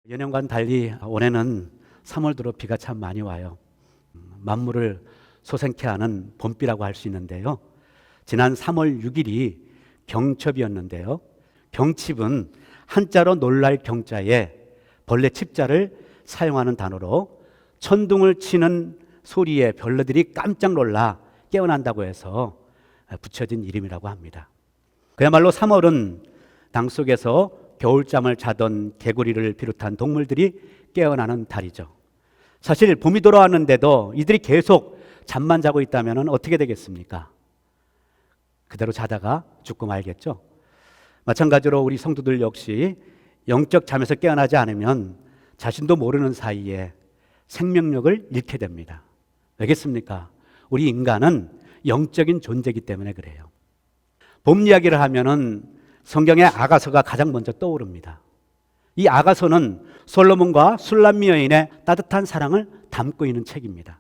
예년과는 달리 올해는 3월 들어 비가 참 많이 와요. 만물을 소생케 하는 봄비라고 할 수 있는데요. 지난 3월 6일이 경첩이었는데요. 경칩은 한자로 놀랄 경자에 벌레 칩자를 사용하는 단어로 천둥을 치는 소리에 벌레들이 깜짝 놀라 깨어난다고 해서 붙여진 이름이라고 합니다. 그야말로 3월은 땅 속에서 겨울잠을 자던 개구리를 비롯한 동물들이 깨어나는 달이죠. 사실 봄이 돌아왔는데도 이들이 계속 잠만 자고 있다면 어떻게 되겠습니까? 그대로 자다가 죽고 말겠죠. 마찬가지로 우리 성도들 역시 영적 잠에서 깨어나지 않으면 자신도 모르는 사이에 생명력을 잃게 됩니다. 왜겠습니까? 우리 인간은 영적인 존재이기 때문에 그래요. 봄 이야기를 하면은 성경의 아가서가 가장 먼저 떠오릅니다. 이 아가서는 솔로몬과 술람미 여인의 따뜻한 사랑을 담고 있는 책입니다.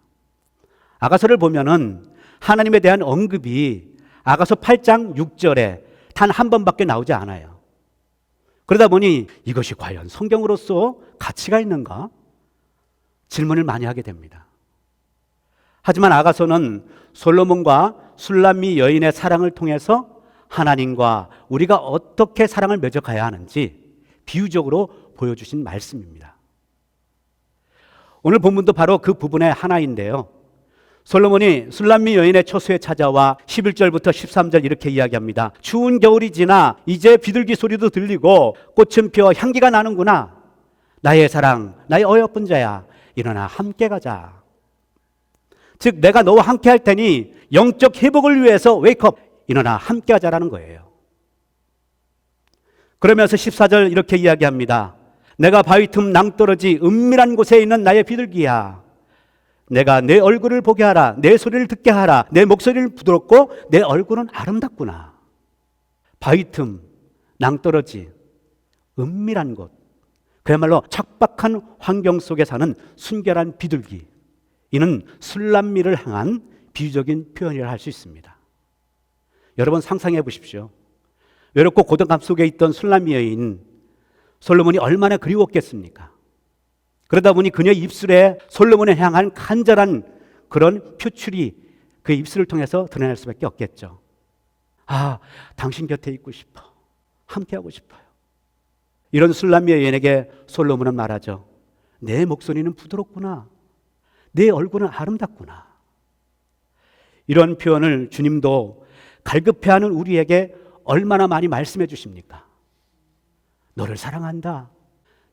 아가서를 보면은 하나님에 대한 언급이 아가서 8장 6절에 단 한 번밖에 나오지 않아요. 그러다 보니 이것이 과연 성경으로서 가치가 있는가? 질문을 많이 하게 됩니다. 하지만 아가서는 솔로몬과 술람미 여인의 사랑을 통해서 하나님과 우리가 어떻게 사랑을 맺어가야 하는지 비유적으로 보여주신 말씀입니다. 오늘 본문도 바로 그 부분의 하나인데요. 솔로몬이 술람미 여인의 처소에 찾아와 11절부터 13절 이렇게 이야기합니다. 추운 겨울이 지나 이제 비둘기 소리도 들리고 꽃은 피어 향기가 나는구나. 나의 사랑, 나의 어여쁜 자야, 일어나 함께 가자. 즉 내가 너와 함께 할 테니 영적 회복을 위해서 웨이크업, 일어나 함께 하자라는 거예요. 그러면서 14절 이렇게 이야기합니다. 내가 바위 틈 낭떠러지 은밀한 곳에 있는 나의 비둘기야. 내가 내 얼굴을 보게 하라. 내 소리를 듣게 하라. 내 목소리를 부드럽고 내 얼굴은 아름답구나. 바위 틈, 낭떠러지, 은밀한 곳. 그야말로 척박한 환경 속에 사는 순결한 비둘기. 이는 술람미를 향한 비유적인 표현이라 할 수 있습니다. 여러분 상상해 보십시오. 외롭고 고독감 속에 있던 술람미 여인 솔로몬이 얼마나 그리웠겠습니까? 그러다 보니 그녀의 입술에 솔로몬을 향한 간절한 그런 표출이 그의 입술을 통해서 드러날 수밖에 없겠죠. 아, 당신 곁에 있고 싶어. 함께하고 싶어요. 이런 술람미 여인에게 솔로몬은 말하죠. 내 목소리는 부드럽구나. 내 얼굴은 아름답구나. 이런 표현을 주님도 갈급해하는 우리에게 얼마나 많이 말씀해 주십니까? 너를 사랑한다.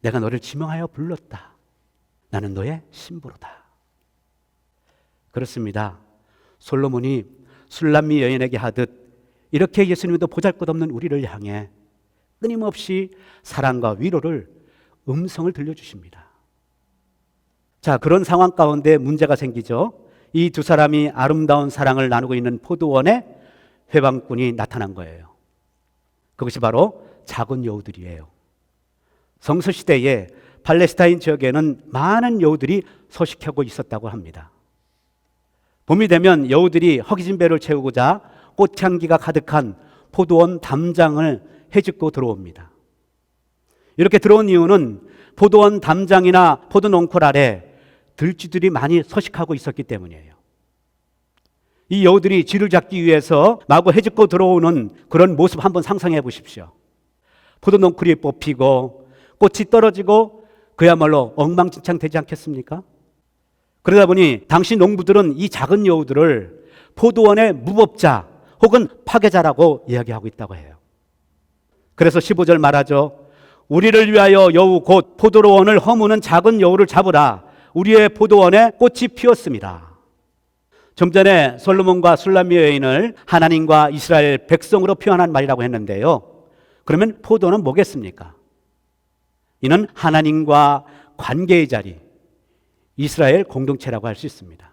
내가 너를 지명하여 불렀다. 나는 너의 신부로다. 그렇습니다. 솔로몬이 술람미 여인에게 하듯 이렇게 예수님도 보잘것없는 우리를 향해 끊임없이 사랑과 위로를 음성을 들려주십니다. 자, 그런 상황 가운데 문제가 생기죠. 이 두 사람이 아름다운 사랑을 나누고 있는 포도원에 회방꾼이 나타난 거예요. 그것이 바로 작은 여우들이에요. 성서시대에 팔레스타인 지역에는 많은 여우들이 서식하고 있었다고 합니다. 봄이 되면 여우들이 허기진 배를 채우고자 꽃향기가 가득한 포도원 담장을 헤집고 들어옵니다. 이렇게 들어온 이유는 포도원 담장이나 포도농골 아래 들쥐들이 많이 서식하고 있었기 때문이에요. 이 여우들이 쥐를 잡기 위해서 마구 헤집고 들어오는 그런 모습 한번 상상해 보십시오. 포도농쿨이 뽑히고 꽃이 떨어지고 그야말로 엉망진창 되지 않겠습니까? 그러다 보니 당시 농부들은 이 작은 여우들을 포도원의 무법자 혹은 파괴자라고 이야기하고 있다고 해요. 그래서 15절 말하죠. 우리를 위하여 여우 곧 포도원을 허무는 작은 여우를 잡으라. 우리의 포도원에 꽃이 피었습니다. 좀 전에 솔로몬과 술람미 여인을 하나님과 이스라엘 백성으로 표현한 말이라고 했는데요. 그러면 포도는 뭐겠습니까? 이는 하나님과 관계의 자리, 이스라엘 공동체라고 할 수 있습니다.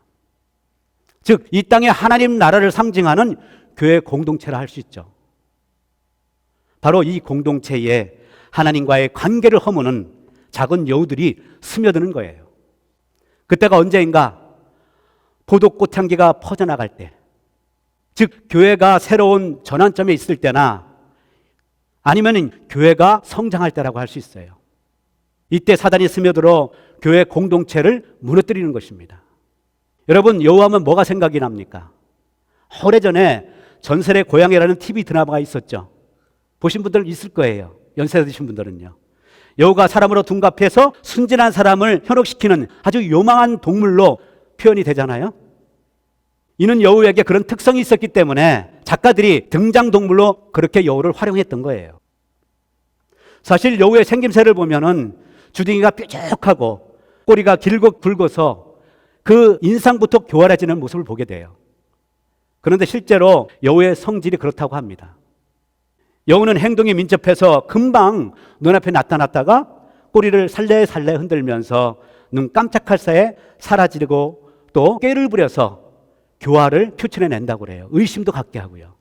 즉, 이 땅에 하나님 나라를 상징하는 교회 공동체라 할 수 있죠. 바로 이 공동체에 하나님과의 관계를 허무는 작은 여우들이 스며드는 거예요. 그때가 언제인가? 포도꽃 향기가 퍼져나갈 때, 즉 교회가 새로운 전환점에 있을 때나 아니면 교회가 성장할 때라고 할 수 있어요. 이때 사단이 스며들어 교회 공동체를 무너뜨리는 것입니다. 여러분, 여호와하면 뭐가 생각이 납니까? 오래전에 전설의 고향이라는 TV 드라마가 있었죠. 보신 분들 있을 거예요. 연세 드신 분들은요. 여우가 사람으로 둔갑해서 순진한 사람을 현혹시키는 아주 요망한 동물로 표현이 되잖아요. 이는 여우에게 그런 특성이 있었기 때문에 작가들이 등장동물로 그렇게 여우를 활용했던 거예요. 사실 여우의 생김새를 보면은 주둥이가 뾰족하고 꼬리가 길고 굵어서 그 인상부터 교활해지는 모습을 보게 돼요. 그런데 실제로 여우의 성질이 그렇다고 합니다. 여우는 행동이 민첩해서 금방 눈앞에 나타났다가 꼬리를 살래살래 흔들면서 눈 깜짝할 사이에 사라지고 또 꾀를 부려서 교활을 표출해낸다고 그래요. 의심도 갖게 하고요.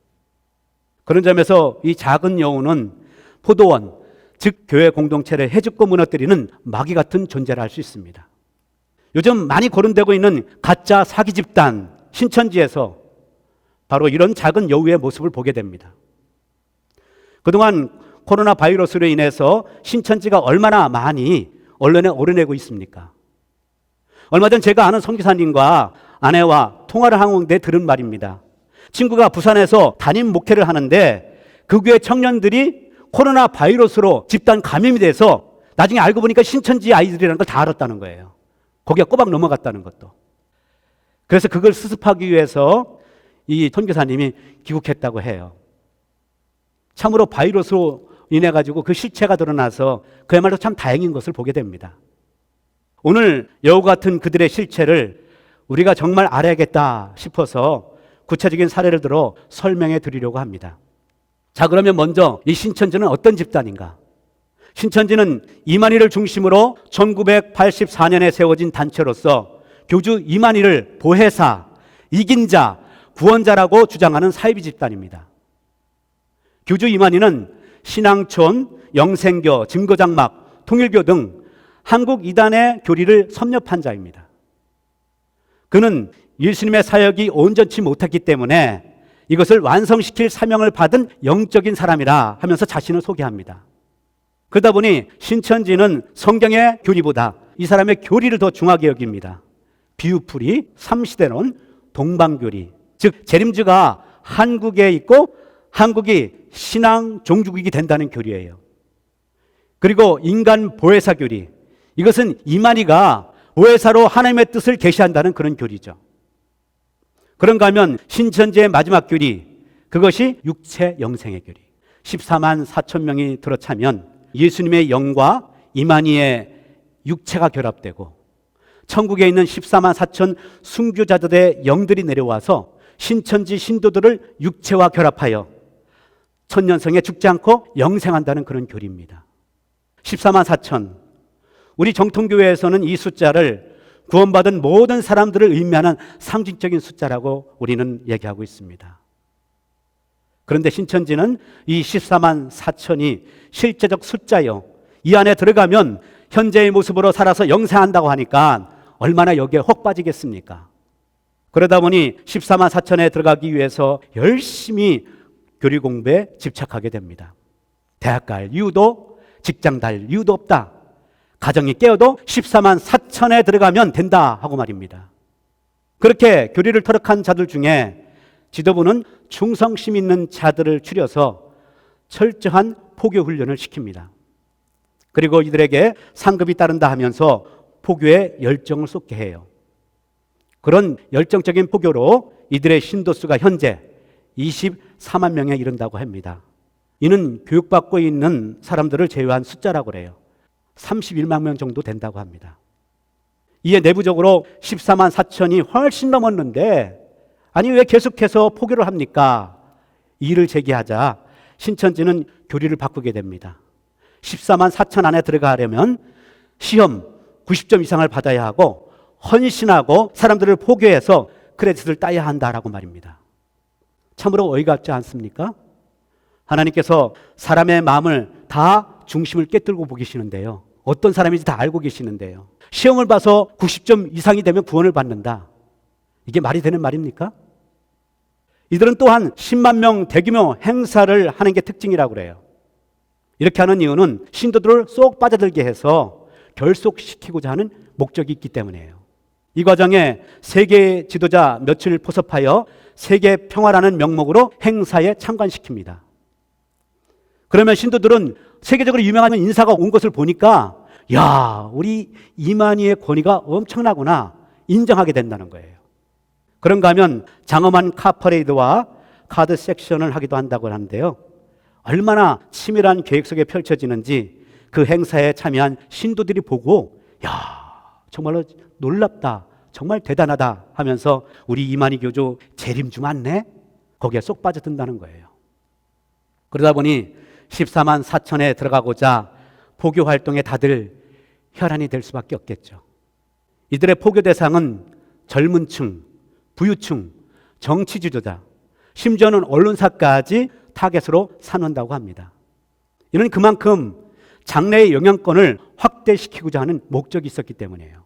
그런 점에서 이 작은 여우는 포도원, 즉 교회 공동체를 해집고 무너뜨리는 마귀 같은 존재를 할 수 있습니다. 요즘 많이 거론되고 있는 가짜 사기 집단 신천지에서 바로 이런 작은 여우의 모습을 보게 됩니다. 그동안 코로나 바이러스로 인해서 신천지가 얼마나 많이 언론에 오르내고 있습니까? 얼마 전 제가 아는 선교사님과 아내와 통화를 하는데 들은 말입니다. 친구가 부산에서 담임 목회를 하는데 그 교회 청년들이 코로나 바이러스로 집단 감염이 돼서 나중에 알고 보니까 신천지 아이들이라는 걸 다 알았다는 거예요. 거기가 꼬박 넘어갔다는 것도. 그래서 그걸 수습하기 위해서 이 선교사님이 귀국했다고 해요. 참으로 바이러스로 인해 가지고 그 실체가 드러나서 그야말로 참 다행인 것을 보게 됩니다. 오늘 여우 같은 그들의 실체를 우리가 정말 알아야겠다 싶어서 구체적인 사례를 들어 설명해 드리려고 합니다. 자, 그러면 먼저 이 신천지는 어떤 집단인가? 신천지는 이만희를 중심으로 1984년에 세워진 단체로서 교주 이만희를 보혜사, 이긴 자, 구원자라고 주장하는 사이비 집단입니다. 교주 이만희는 신앙촌, 영생교, 증거장막, 통일교 등 한국 이단의 교리를 섭렵한 자입니다. 그는 예수님의 사역이 온전치 못했기 때문에 이것을 완성시킬 사명을 받은 영적인 사람이라 하면서 자신을 소개합니다. 그러다 보니 신천지는 성경의 교리보다 이 사람의 교리를 더 중하게 여깁니다. 비유풀이, 삼시대론, 동방교리, 즉 재림주가 한국에 있고 한국이 신앙 종주국이 된다는 교리예요. 그리고 인간 보혜사 교리, 이것은 이만희가 보혜사로 하나님의 뜻을 계시한다는 그런 교리죠. 그런가 하면 신천지의 마지막 교리, 그것이 육체 영생의 교리. 14만 4천 명이 들어차면 예수님의 영과 이만희의 육체가 결합되고 천국에 있는 14만 4천 순교자들의 영들이 내려와서 신천지 신도들을 육체와 결합하여 천년성에 죽지 않고 영생한다는 그런 교리입니다. 14만 4천. 우리 정통교회에서는 이 숫자를 구원받은 모든 사람들을 의미하는 상징적인 숫자라고 우리는 얘기하고 있습니다. 그런데 신천지는 이 14만 4천이 실제적 숫자요. 이 안에 들어가면 현재의 모습으로 살아서 영생한다고 하니까 얼마나 여기에 혹 빠지겠습니까? 그러다 보니 14만 4천에 들어가기 위해서 열심히 교리 공부에 집착하게 됩니다. 대학 갈 이유도 직장 달 이유도 없다. 가정이 깨어도 14만 4천에 들어가면 된다 하고 말입니다. 그렇게 교리를 터득한 자들 중에 지도부는 충성심 있는 자들을 추려서 철저한 포교 훈련을 시킵니다. 그리고 이들에게 상급이 따른다 하면서 포교에 열정을 쏟게 해요. 그런 열정적인 포교로 이들의 신도수가 현재 24만 명에 이른다고 합니다. 이는 교육받고 있는 사람들을 제외한 숫자라고 그래요. 31만 명 정도 된다고 합니다. 이에 내부적으로 14만 4천이 훨씬 넘었는데 아니 왜 계속해서 포교를 합니까? 이의를 제기하자 신천지는 교리를 바꾸게 됩니다. 14만 4천 안에 들어가려면 시험 90점 이상을 받아야 하고 헌신하고 사람들을 포교해서 크레딧을 따야 한다라고 말입니다. 참으로 어이가 없지 않습니까? 하나님께서 사람의 마음을 다 중심을 꿰뚫고 보시는데요. 어떤 사람인지 다 알고 계시는데요. 시험을 봐서 90점 이상이 되면 구원을 받는다. 이게 말이 되는 말입니까? 이들은 또한 10만 명 대규모 행사를 하는 게 특징이라고 그래요. 이렇게 하는 이유는 신도들을 쏙 빠져들게 해서 결속시키고자 하는 목적이 있기 때문이에요. 이 과정에 세계 지도자 몇을 포섭하여 세계 평화라는 명목으로 행사에 참관시킵니다. 그러면 신도들은 세계적으로 유명한 인사가 온 것을 보니까 야, 우리 이만희의 권위가 엄청나구나 인정하게 된다는 거예요. 그런가 하면 장엄한 카퍼레이드와 카드 섹션을 하기도 한다고 하는데요. 얼마나 치밀한 계획 속에 펼쳐지는지 그 행사에 참여한 신도들이 보고 야, 정말로 놀랍다, 정말 대단하다 하면서 우리 이만희 교주 재림 좀 않네? 거기에 쏙 빠져든다는 거예요. 그러다 보니 14만 4천에 들어가고자 포교 활동에 다들 혈안이 될 수밖에 없겠죠. 이들의 포교 대상은 젊은 층, 부유층, 정치 지도자, 심지어는 언론사까지 타겟으로 삼는다고 합니다. 이는 그만큼 장래의 영향권을 확대시키고자 하는 목적이 있었기 때문이에요.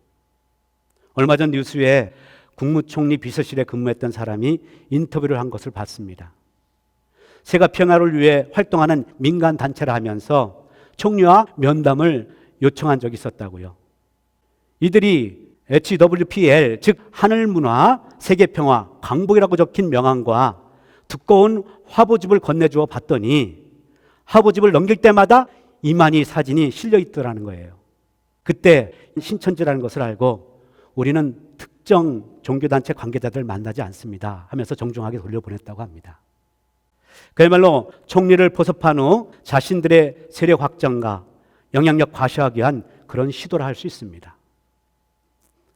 얼마 전 뉴스에 국무총리 비서실에 근무했던 사람이 인터뷰를 한 것을 봤습니다. 세계 평화를 위해 활동하는 민간 단체라 하면서 총리와 면담을 요청한 적이 있었다고요. 이들이 HWPL, 즉 하늘문화, 세계평화, 광복이라고 적힌 명함과 두꺼운 화보집을 건네주어 봤더니 화보집을 넘길 때마다 이만희 사진이 실려 있더라는 거예요. 그때 신천지라는 것을 알고 우리는 특정 종교단체 관계자들 만나지 않습니다 하면서 정중하게 돌려보냈다고 합니다. 그야말로 총리를 포섭한 후 자신들의 세력 확장과 영향력 과시하기 위한 그런 시도를 할 수 있습니다.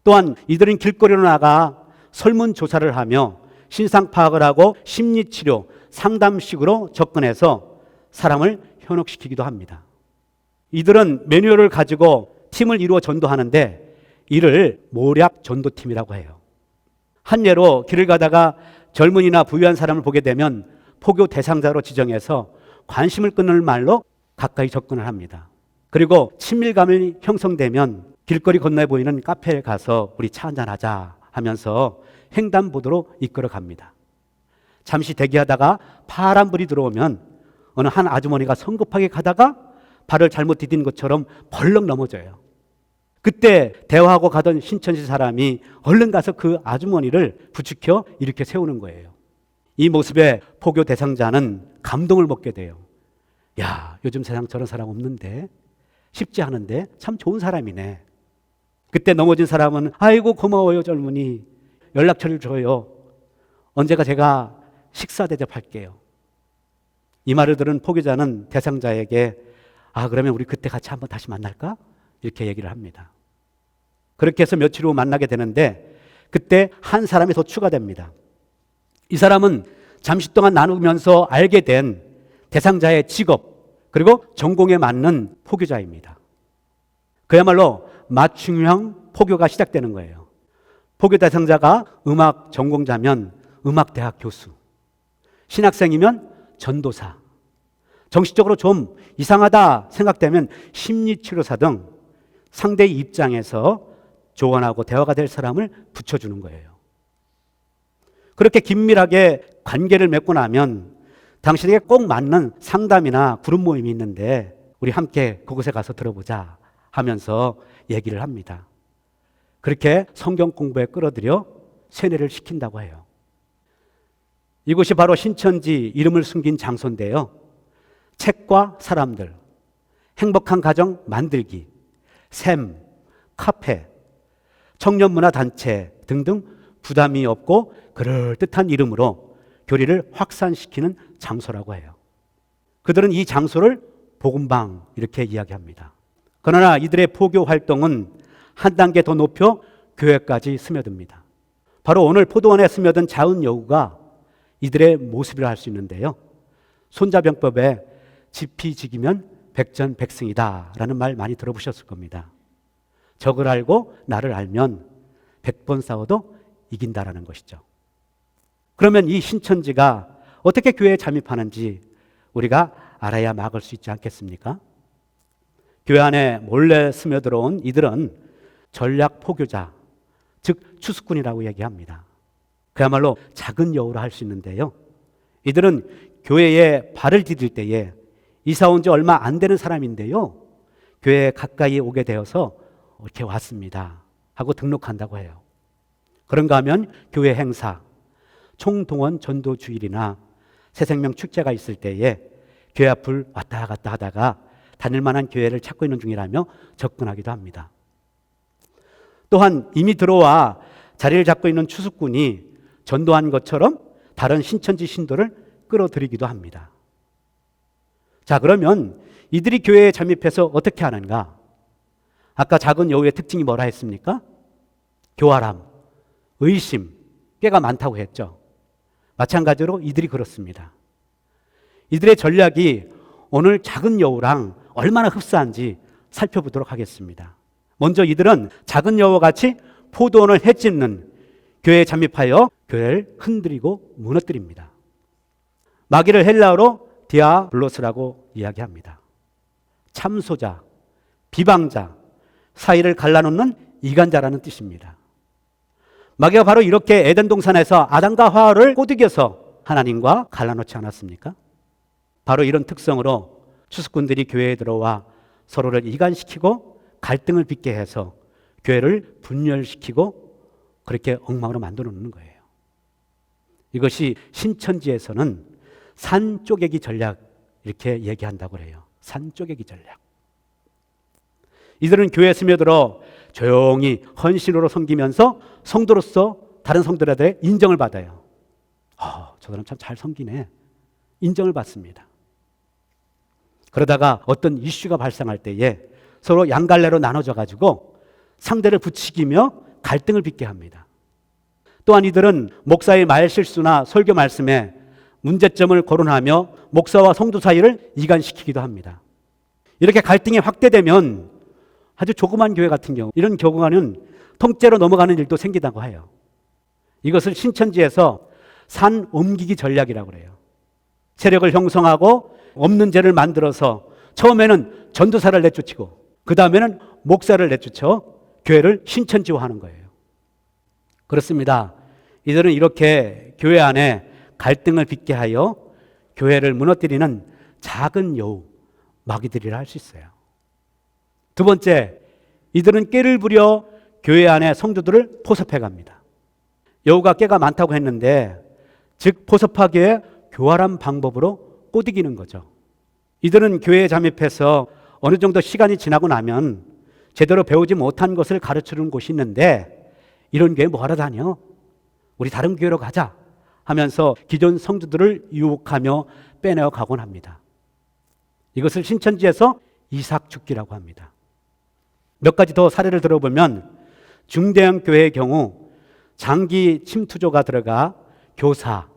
또한 이들은 길거리로 나가 설문조사를 하며 신상 파악을 하고 심리치료, 상담식으로 접근해서 사람을 현혹시키기도 합니다. 이들은 매뉴얼을 가지고 팀을 이루어 전도하는데 이를 모략 전도팀이라고 해요. 한 예로 길을 가다가 젊은이나 부유한 사람을 보게 되면 포교 대상자로 지정해서 관심을 끊을 말로 가까이 접근을 합니다. 그리고 친밀감이 형성되면 길거리 건너에 보이는 카페에 가서 우리 차 한잔하자 하면서 횡단보도로 이끌어 갑니다. 잠시 대기하다가 파란불이 들어오면 어느 한 아주머니가 성급하게 가다가 발을 잘못 디딘 것처럼 벌렁 넘어져요. 그때 대화하고 가던 신천지 사람이 얼른 가서 그 아주머니를 부축혀 이렇게 세우는 거예요. 이 모습에 포교 대상자는 감동을 먹게 돼요. 야, 요즘 세상 저런 사람 없는데, 쉽지 않은데 참 좋은 사람이네. 그때 넘어진 사람은 아이고 고마워요 젊은이, 연락처를 줘요. 언제가 제가 식사 대접할게요. 이 말을 들은 포교자는 대상자에게 아, 그러면 우리 그때 같이 한번 다시 만날까? 이렇게 얘기를 합니다. 그렇게 해서 며칠 후 만나게 되는데 그때 한 사람이 더 추가됩니다. 이 사람은 잠시 동안 나누면서 알게 된 대상자의 직업 그리고 전공에 맞는 포교자입니다. 그야말로 맞춤형 포교가 시작되는 거예요. 포교 대상자가 음악 전공자면 음악대학 교수, 신학생이면 전도사, 정신적으로 좀 이상하다 생각되면 심리치료사 등 상대의 입장에서 조언하고 대화가 될 사람을 붙여주는 거예요. 그렇게 긴밀하게 관계를 맺고 나면 당신에게 꼭 맞는 상담이나 그룹 모임이 있는데 우리 함께 그곳에 가서 들어보자 하면서 얘기를 합니다. 그렇게 성경 공부에 끌어들여 세뇌를 시킨다고 해요. 이곳이 바로 신천지 이름을 숨긴 장소인데요. 책과 사람들, 행복한 가정 만들기, 샘, 카페, 청년문화단체 등등 부담이 없고 그럴듯한 이름으로 교리를 확산시키는 장소라고 해요. 그들은 이 장소를 복음방 이렇게 이야기합니다. 그러나 이들의 포교 활동은 한 단계 더 높여 교회까지 스며듭니다. 바로 오늘 포도원에 스며든 자은 여우가 이들의 모습이라 할 수 있는데요. 손자병법에 지피지기면 백전백승이다 라는 말 많이 들어보셨을 겁니다. 적을 알고 나를 알면 100번 싸워도 이긴다라는 것이죠. 그러면 이 신천지가 어떻게 교회에 잠입하는지 우리가 알아야 막을 수 있지 않겠습니까? 교회 안에 몰래 스며들어온 이들은 전략 포교자, 즉 추수꾼이라고 얘기합니다. 그야말로 작은 여우라 할 수 있는데요. 이들은 교회에 발을 디딜 때에 이사 온 지 얼마 안 되는 사람인데요. 교회에 가까이 오게 되어서 이렇게 왔습니다 하고 등록한다고 해요. 그런가 하면 교회 행사, 총동원 전도 주일이나 새생명 축제가 있을 때에 교회 앞을 왔다 갔다 하다가 다닐 만한 교회를 찾고 있는 중이라며 접근하기도 합니다. 또한 이미 들어와 자리를 잡고 있는 추수꾼이 전도한 것처럼 다른 신천지 신도를 끌어들이기도 합니다. 자, 그러면 이들이 교회에 잠입해서 어떻게 하는가? 아까 작은 여우의 특징이 뭐라 했습니까? 교활함, 의심, 꽤가 많다고 했죠. 마찬가지로 이들이 그렇습니다. 이들의 전략이 오늘 작은 여우랑 얼마나 흡사한지 살펴보도록 하겠습니다. 먼저 이들은 작은 여우와 같이 포도원을 해집는 교회에 잠입하여 교회를 흔들리고 무너뜨립니다. 마귀를 헬라어로 디아블로스라고 이야기합니다. 참소자, 비방자, 사이를 갈라놓는 이간자라는 뜻입니다. 마귀가 바로 이렇게 에덴 동산에서 아담과 하와를 꼬드겨서 하나님과 갈라놓지 않았습니까? 바로 이런 특성으로 추수꾼들이 교회에 들어와 서로를 이간시키고 갈등을 빚게 해서 교회를 분열시키고 그렇게 엉망으로 만들어 놓는 거예요. 이것이 신천지에서는 산 쪼개기 전략 이렇게 얘기한다고 해요. 산 쪼개기 전략. 이들은 교회에 스며들어 조용히 헌신으로 섬기면서 성도로서 다른 성도들의 인정을 받아요. 저 사람 참 잘 섬기네. 인정을 받습니다. 그러다가 어떤 이슈가 발생할 때에 서로 양갈래로 나눠져 가지고 상대를 부추기며 갈등을 빚게 합니다. 또한 이들은 목사의 말실수나 설교 말씀에 문제점을 거론하며 목사와 성도 사이를 이간시키기도 합니다. 이렇게 갈등이 확대되면 아주 조그만 교회 같은 경우 이런 경우는 통째로 넘어가는 일도 생기다고 해요. 이것을 신천지에서 산 옮기기 전략이라고 해요. 세력을 형성하고 없는 죄를 만들어서 처음에는 전도사를 내쫓고 그 다음에는 목사를 내쫓아 교회를 신천지화하는 거예요. 그렇습니다. 이들은 이렇게 교회 안에 갈등을 빚게 하여 교회를 무너뜨리는 작은 여우, 마귀들이라 할 수 있어요. 두 번째, 이들은 꾀를 부려 교회 안에 성도들을 포섭해 갑니다. 여우가 꾀가 많다고 했는데 즉 포섭하기에 교활한 방법으로 꼬드기는 거죠. 이들은 교회에 잠입해서 어느 정도 시간이 지나고 나면 제대로 배우지 못한 것을 가르치는 곳이 있는데 이런 교회 뭐하러 다녀? 우리 다른 교회로 가자 하면서 기존 성도들을 유혹하며 빼내어 가곤 합니다. 이것을 신천지에서 이삭죽기라고 합니다. 몇 가지 더 사례를 들어보면 중대형 교회의 경우 장기 침투조가 들어가 교사,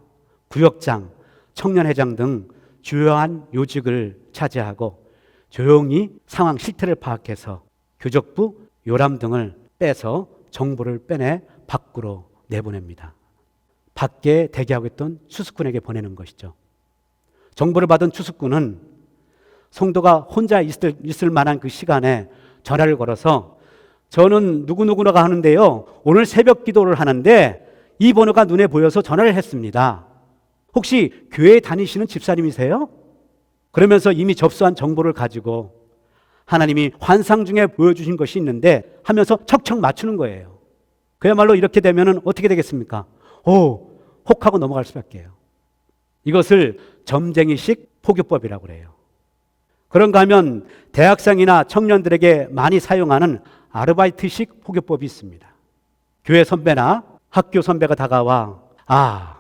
구역장, 청년회장 등 주요한 요직을 차지하고 조용히 상황 실태를 파악해서 교적부, 요람 등을 빼서 정보를 빼내 밖으로 내보냅니다. 밖에 대기하고 있던 추수꾼에게 보내는 것이죠. 정보를 받은 추수꾼은 성도가 혼자 있을 만한 그 시간에 전화를 걸어서 저는 누구누구가 하는데요. 오늘 새벽 기도를 하는데 이 번호가 눈에 보여서 전화를 했습니다. 혹시 교회에 다니시는 집사님이세요? 그러면서 이미 접수한 정보를 가지고 하나님이 환상 중에 보여주신 것이 있는데 하면서 척척 맞추는 거예요. 그야말로 이렇게 되면 어떻게 되겠습니까? 혹하고 넘어갈 수밖에 해요. 이것을 점쟁이식 포교법이라고 해요. 그런가 하면 대학생이나 청년들에게 많이 사용하는 아르바이트식 포교법이 있습니다. 교회 선배나 학교 선배가 다가와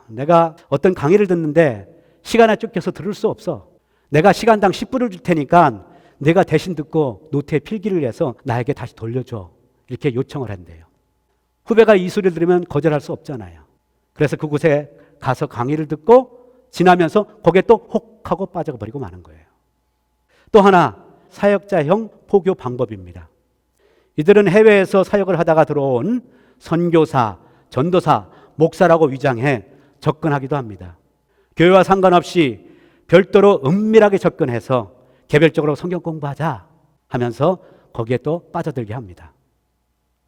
내가 어떤 강의를 듣는데 시간에 쫓겨서 들을 수 없어. 내가 시간당 10불을 줄 테니까 내가 대신 듣고 노트에 필기를 해서 나에게 다시 돌려줘. 이렇게 요청을 한대요. 후배가 이 소리를 들으면 거절할 수 없잖아요. 그래서 그곳에 가서 강의를 듣고 지나면서 거기에 또 혹하고 빠져버리고 마는 거예요. 또 하나 사역자형 포교 방법입니다. 이들은 해외에서 사역을 하다가 들어온 선교사, 전도사, 목사라고 위장해 접근하기도 합니다. 교회와 상관없이 별도로 은밀하게 접근해서 개별적으로 성경 공부하자 하면서 거기에 또 빠져들게 합니다.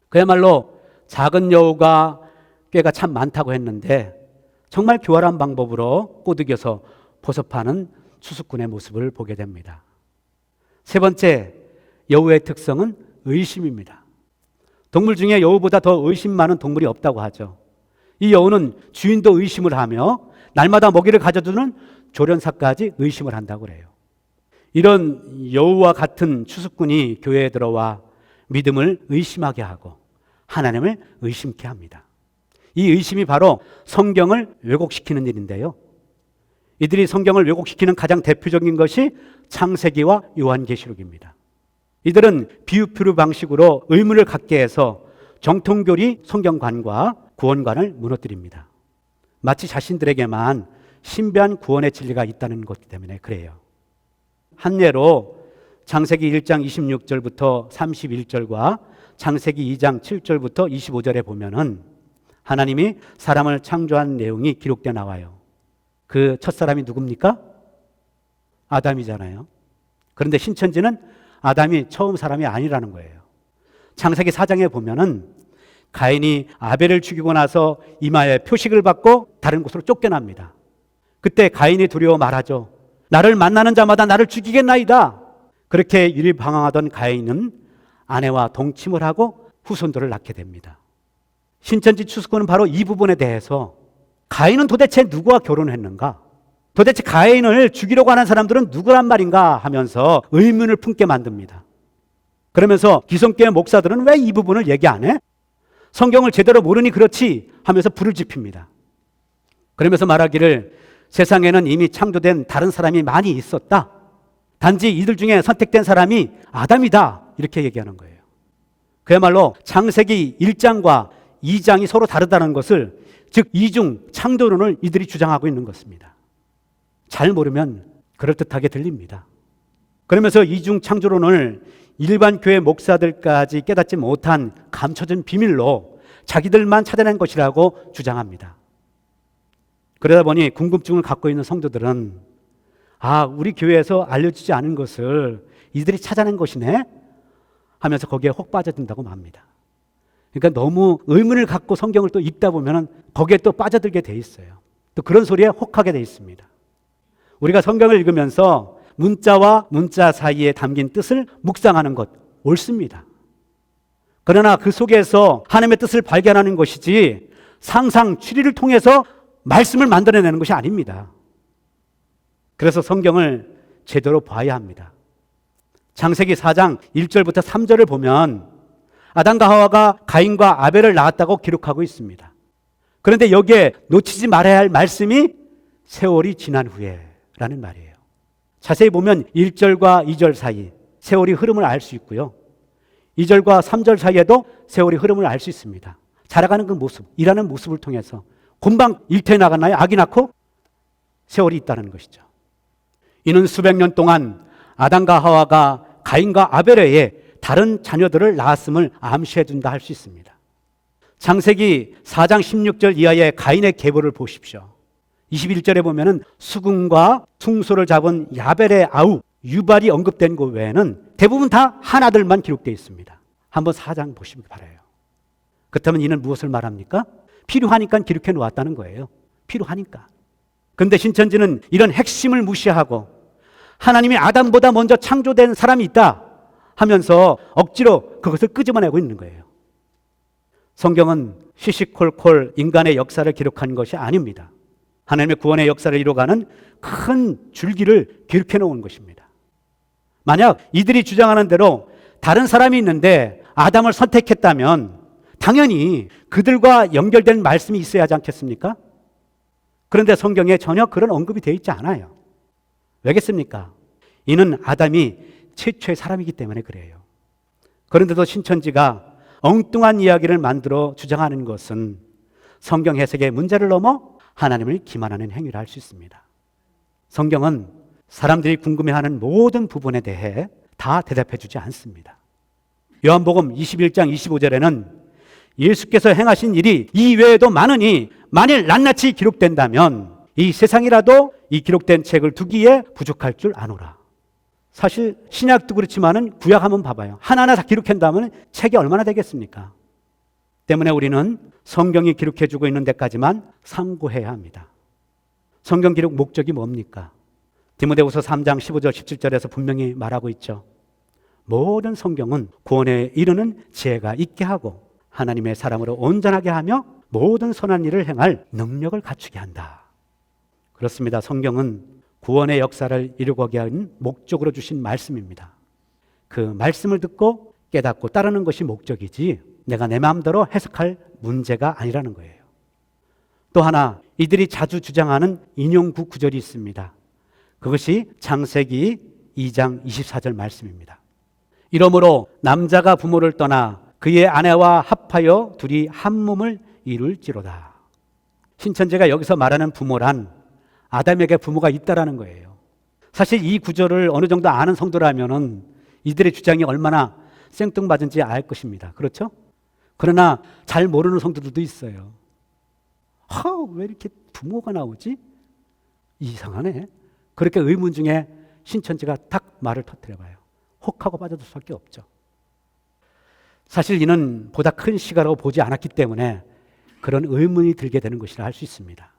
그야말로 작은 여우가 꾀가 참 많다고 했는데 정말 교활한 방법으로 꼬드겨서 포섭하는 추수꾼의 모습을 보게 됩니다. 세 번째, 여우의 특성은 의심입니다. 동물 중에 여우보다 더 의심 많은 동물이 없다고 하죠. 이 여우는 주인도 의심을 하며 날마다 먹이를 가져주는 조련사까지 의심을 한다고 그래요. 이런 여우와 같은 추수꾼이 교회에 들어와 믿음을 의심하게 하고 하나님을 의심케 합니다. 이 의심이 바로 성경을 왜곡시키는 일인데요. 이들이 성경을 왜곡시키는 가장 대표적인 것이 창세기와 요한계시록입니다. 이들은 비유표류 방식으로 의문을 갖게 해서 정통교리 성경관과 구원관을 무너뜨립니다. 마치 자신들에게만 신비한 구원의 진리가 있다는 것 때문에 그래요. 한 예로 창세기 1장 26절부터 31절과 창세기 2장 7절부터 25절에 보면은 하나님이 사람을 창조한 내용이 기록되어 나와요. 그 첫사람이 누굽니까? 아담이잖아요. 그런데 신천지는 아담이 처음 사람이 아니라는 거예요. 창세기 4장에 보면은 가인이 아벨을 죽이고 나서 이마에 표식을 받고 다른 곳으로 쫓겨납니다. 그때 가인이 두려워 말하죠. 나를 만나는 자마다 나를 죽이겠나이다. 그렇게 일방황하던 가인은 아내와 동침을 하고 후손들을 낳게 됩니다. 신천지 추수꾼은 바로 이 부분에 대해서 가인은 도대체 누구와 결혼했는가? 도대체 가인을 죽이려고 하는 사람들은 누구란 말인가 하면서 의문을 품게 만듭니다. 그러면서 기성교회 목사들은 왜 이 부분을 얘기 안 해? 성경을 제대로 모르니 그렇지 하면서 불을 지핍니다. 그러면서 말하기를 세상에는 이미 창조된 다른 사람이 많이 있었다. 단지 이들 중에 선택된 사람이 아담이다. 이렇게 얘기하는 거예요. 그야말로 창세기 1장과 2장이 서로 다르다는 것을, 즉 이중 창조론을 이들이 주장하고 있는 것입니다. 잘 모르면 그럴듯하게 들립니다. 그러면서 이중 창조론을 일반 교회 목사들까지 깨닫지 못한 감춰진 비밀로 자기들만 찾아낸 것이라고 주장합니다. 그러다 보니 궁금증을 갖고 있는 성도들은 우리 교회에서 알려주지 않은 것을 이들이 찾아낸 것이네 하면서 거기에 혹 빠져든다고 맙니다. 그러니까 너무 의문을 갖고 성경을 또 읽다 보면 거기에 또 빠져들게 돼 있어요. 또 그런 소리에 혹하게 돼 있습니다. 우리가 성경을 읽으면서 문자와 문자 사이에 담긴 뜻을 묵상하는 것 옳습니다. 그러나 그 속에서 하나님의 뜻을 발견하는 것이지 상상 추리를 통해서 말씀을 만들어내는 것이 아닙니다. 그래서 성경을 제대로 봐야 합니다. 창세기 4장 1절부터 3절을 보면 아담과 하와가 가인과 아벨을 낳았다고 기록하고 있습니다. 그런데 여기에 놓치지 말아야 할 말씀이 세월이 지난 후에라는 말이에요. 자세히 보면 1절과 2절 사이 세월이 흐름을 알 수 있고요. 2절과 3절 사이에도 세월이 흐름을 알 수 있습니다. 자라가는 그 모습, 일하는 모습을 통해서 금방 일터에 나갔나요? 아기 낳고 세월이 있다는 것이죠. 이는 수백 년 동안 아담과 하와가 가인과 아벨에게 다른 자녀들을 낳았음을 암시해 준다 할 수 있습니다. 창세기 4장 16절 이하의 가인의 계보를 보십시오. 21절에 보면은 수금과 퉁소를 잡은 야벨의 아우 유발이 언급된 것 외에는 대부분 다 한 아들만 기록되어 있습니다. 한번 4장 보시기 바라요. 그렇다면 이는 무엇을 말합니까? 필요하니까 기록해 놓았다는 거예요. 필요하니까. 그런데 신천지는 이런 핵심을 무시하고 하나님이 아담보다 먼저 창조된 사람이 있다 하면서 억지로 그것을 끄집어내고 있는 거예요. 성경은 시시콜콜 인간의 역사를 기록한 것이 아닙니다. 하나님의 구원의 역사를 이뤄가는 큰 줄기를 기록해 놓은 것입니다. 만약 이들이 주장하는 대로 다른 사람이 있는데 아담을 선택했다면 당연히 그들과 연결된 말씀이 있어야 하지 않겠습니까? 그런데 성경에 전혀 그런 언급이 되어 있지 않아요. 왜겠습니까? 이는 아담이 최초의 사람이기 때문에 그래요. 그런데도 신천지가 엉뚱한 이야기를 만들어 주장하는 것은 성경 해석의 문제를 넘어 하나님을 기만하는 행위를 할 수 있습니다. 성경은 사람들이 궁금해하는 모든 부분에 대해 다 대답해 주지 않습니다. 요한복음 21장 25절에는 예수께서 행하신 일이 이 외에도 많으니 만일 낱낱이 기록된다면 이 세상이라도 이 기록된 책을 두기에 부족할 줄 아노라. 사실 신약도 그렇지만은 구약 한번 봐봐요. 하나하나 다 기록한다면 책이 얼마나 되겠습니까? 때문에 우리는 성경이 기록해주고 있는 데까지만 상고해야 합니다. 성경 기록 목적이 뭡니까? 디모데후서 3장 15절 17절에서 분명히 말하고 있죠. 모든 성경은 구원에 이르는 지혜가 있게 하고 하나님의 사람으로 온전하게 하며 모든 선한 일을 행할 능력을 갖추게 한다. 그렇습니다. 성경은 구원의 역사를 이루게 한 목적으로 주신 말씀입니다. 그 말씀을 듣고 깨닫고 따르는 것이 목적이지 내가 내 마음대로 해석할 문제가 아니라는 거예요. 또 하나, 이들이 자주 주장하는 인용구 구절이 있습니다. 그것이 창세기 2장 24절 말씀입니다. 이러므로 남자가 부모를 떠나 그의 아내와 합하여 둘이 한 몸을 이룰지로다. 신천지가 여기서 말하는 부모란 아담에게 부모가 있다라는 거예요. 사실 이 구절을 어느 정도 아는 성도라면은 이들의 주장이 얼마나 생뚱맞은지 알 것입니다. 그렇죠? 그러나 잘 모르는 성도들도 있어요. 왜 이렇게 부모가 나오지? 이상하네. 그렇게 의문 중에 신천지가 딱 말을 터뜨려봐요. 혹하고 빠져들 수밖에 없죠. 사실 이는 보다 큰 시가라고 보지 않았기 때문에 그런 의문이 들게 되는 것이라 할 수 있습니다.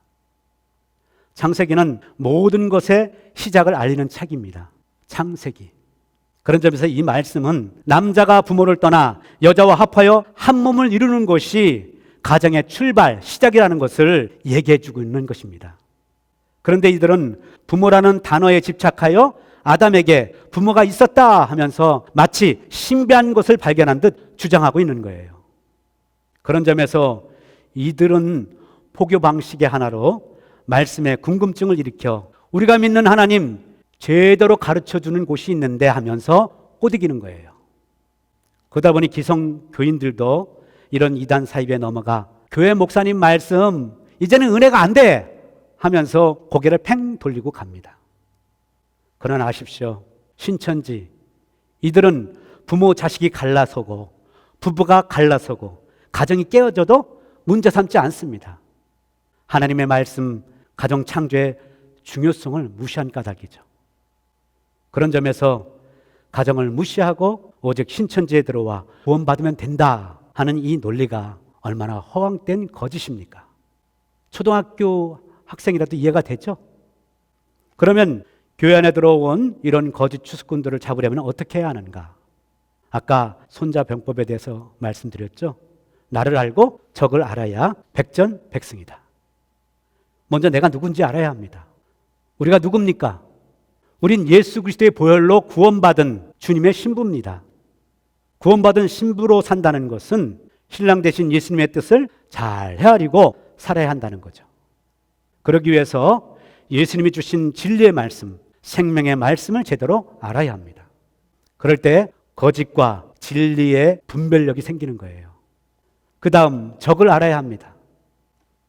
창세기는 모든 것의 시작을 알리는 책입니다. 창세기. 그런 점에서 이 말씀은 남자가 부모를 떠나 여자와 합하여 한 몸을 이루는 것이 가정의 출발, 시작이라는 것을 얘기해 주고 있는 것입니다. 그런데 이들은 부모라는 단어에 집착하여 아담에게 부모가 있었다 하면서 마치 신비한 것을 발견한 듯 주장하고 있는 거예요. 그런 점에서 이들은 포교 방식의 하나로 말씀에 궁금증을 일으켜 우리가 믿는 하나님 제대로 가르쳐주는 곳이 있는데 하면서 꼬드기는 거예요. 그러다 보니 기성 교인들도 이런 이단 사입에 넘어가 교회 목사님 말씀 이제는 은혜가 안 돼 하면서 고개를 팽 돌리고 갑니다. 그러나 아십시오. 신천지 이들은 부모 자식이 갈라서고 부부가 갈라서고 가정이 깨어져도 문제 삼지 않습니다. 하나님의 말씀 가정 창조의 중요성을 무시한 까닭이죠. 그런 점에서 가정을 무시하고 오직 신천지에 들어와 구원받으면 된다 하는 이 논리가 얼마나 허황된 거짓입니까? 초등학교 학생이라도 이해가 되죠? 그러면 교회 안에 들어온 이런 거짓 추수꾼들을 잡으려면 어떻게 해야 하는가? 아까 손자병법에 대해서 말씀드렸죠? 나를 알고 적을 알아야 백전백승이다. 먼저 내가 누군지 알아야 합니다. 우리가 누굽니까? 우린 예수 그리스도의 보혈로 구원받은 주님의 신부입니다. 구원받은 신부로 산다는 것은 신랑 되신 예수님의 뜻을 잘 헤아리고 살아야 한다는 거죠. 그러기 위해서 예수님이 주신 진리의 말씀, 생명의 말씀을 제대로 알아야 합니다. 그럴 때 거짓과 진리의 분별력이 생기는 거예요. 그 다음 적을 알아야 합니다.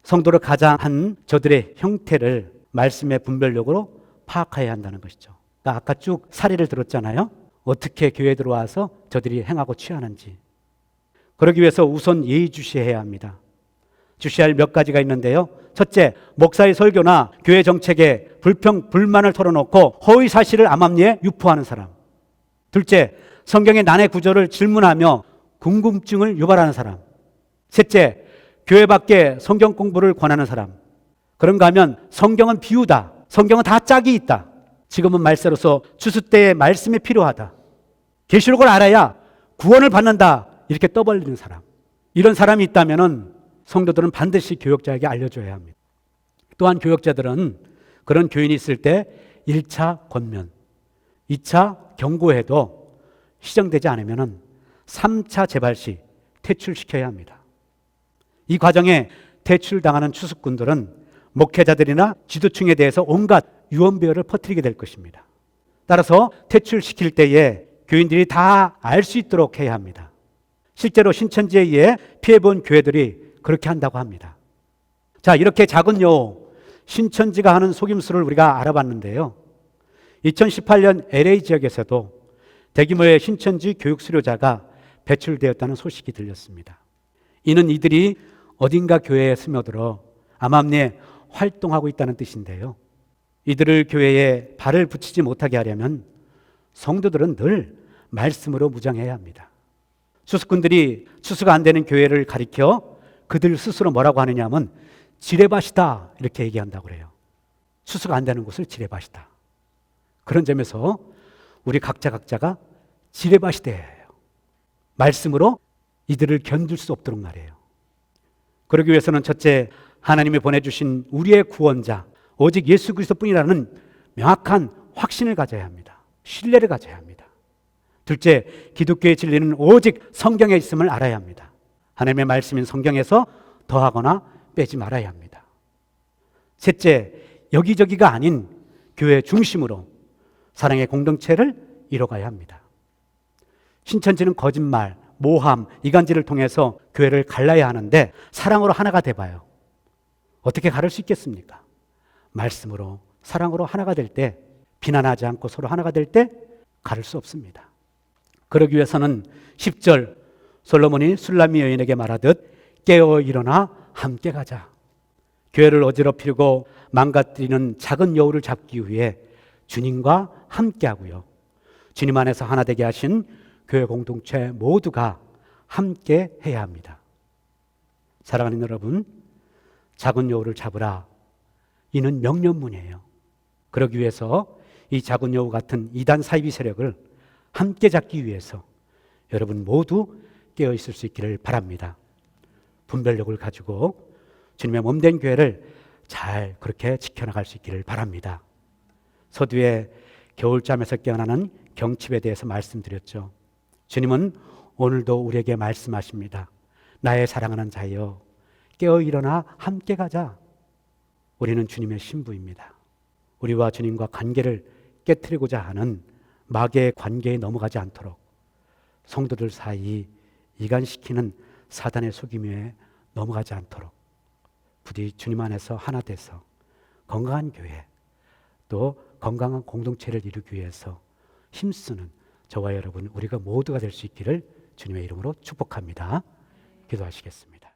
성도를 가장한 저들의 형태를 말씀의 분별력으로 파악해야 한다는 것이죠. 그러니까 아까 쭉 사례를 들었잖아요. 어떻게 교회에 들어와서 저들이 행하고 취하는지. 그러기 위해서 우선 예의주시해야 합니다. 주시할 몇 가지가 있는데요. 첫째, 목사의 설교나 교회 정책에 불평, 불만을 털어놓고 허위 사실을 암암리에 유포하는 사람. 둘째, 성경의 난해 구절을 질문하며 궁금증을 유발하는 사람. 셋째, 교회 밖에 성경 공부를 권하는 사람. 그런가 하면 성경은 비유다. 성경은 다 짝이 있다. 지금은 말세로서 추수 때의 말씀이 필요하다. 계시록을 알아야 구원을 받는다. 이렇게 떠벌리는 사람. 이런 사람이 있다면 성도들은 반드시 교역자에게 알려줘야 합니다. 또한 교역자들은 그런 교인이 있을 때 1차 권면, 2차 경고해도 시정되지 않으면 3차 재발 시 퇴출시켜야 합니다. 이 과정에 퇴출당하는 추수꾼들은 목회자들이나 지도층에 대해서 온갖 유언비어를 퍼뜨리게 될 것입니다. 따라서 퇴출시킬 때에 교인들이 다 알 수 있도록 해야 합니다. 실제로 신천지에 의해 피해본 교회들이 그렇게 한다고 합니다. 자, 이렇게 작은 신천지가 하는 속임수를 우리가 알아봤는데요. 2018년 LA 지역에서도 대규모의 신천지 교육 수료자가 배출되었다는 소식이 들렸습니다. 이는 이들이 어딘가 교회에 스며들어 암암리에 활동하고 있다는 뜻인데요. 이들을 교회에 발을 붙이지 못하게 하려면 성도들은 늘 말씀으로 무장해야 합니다. 추수꾼들이 추수가 안 되는 교회를 가리켜 그들 스스로 뭐라고 하느냐 하면 지뢰밭이다 이렇게 얘기한다고 그래요. 추수가 안 되는 곳을 지뢰밭이다. 그런 점에서 우리 각자가 지뢰밭이 되어야 해요. 말씀으로 이들을 견딜 수 없도록 말해요. 그러기 위해서는 첫째, 하나님이 보내주신 우리의 구원자 오직 예수 그리스도뿐이라는 명확한 확신을 가져야 합니다. 신뢰를 가져야 합니다. 둘째, 기독교의 진리는 오직 성경에 있음을 알아야 합니다. 하나님의 말씀인 성경에서 더하거나 빼지 말아야 합니다. 셋째, 여기저기가 아닌 교회 중심으로 사랑의 공동체를 이뤄가야 합니다. 신천지는 거짓말, 모함, 이간질을 통해서 교회를 갈라야 하는데 사랑으로 하나가 돼봐요. 어떻게 가를 수 있겠습니까? 말씀으로, 사랑으로 하나가 될 때, 비난하지 않고 서로 하나가 될 때 가를 수 없습니다. 그러기 위해서는 10절 솔로몬이 술람미 여인에게 말하듯 깨어 일어나 함께 가자. 교회를 어지럽히고 망가뜨리는 작은 여우를 잡기 위해 주님과 함께 하고요. 주님 안에서 하나 되게 하신 교회 공동체 모두가 함께 해야 합니다. 사랑하는 여러분, 작은 여우를 잡으라. 이는 명령문이에요. 그러기 위해서 이 작은 여우 같은 이단 사이비 세력을 함께 잡기 위해서 여러분 모두 깨어 있을 수 있기를 바랍니다. 분별력을 가지고 주님의 몸된 교회를 잘 그렇게 지켜나갈 수 있기를 바랍니다. 서두에 겨울잠에서 깨어나는 경칩에 대해서 말씀드렸죠. 주님은 오늘도 우리에게 말씀하십니다. 나의 사랑하는 자여, 깨어 일어나 함께 가자. 우리는 주님의 신부입니다. 우리와 주님과 관계를 깨트리고자 하는 마귀의 관계에 넘어가지 않도록 성도들 사이 이간시키는 사단의 속임에 넘어가지 않도록 부디 주님 안에서 하나 돼서 건강한 교회 또 건강한 공동체를 이루기 위해서 힘쓰는 저와 여러분 우리가 모두가 될 수 있기를 주님의 이름으로 축복합니다. 기도하시겠습니다.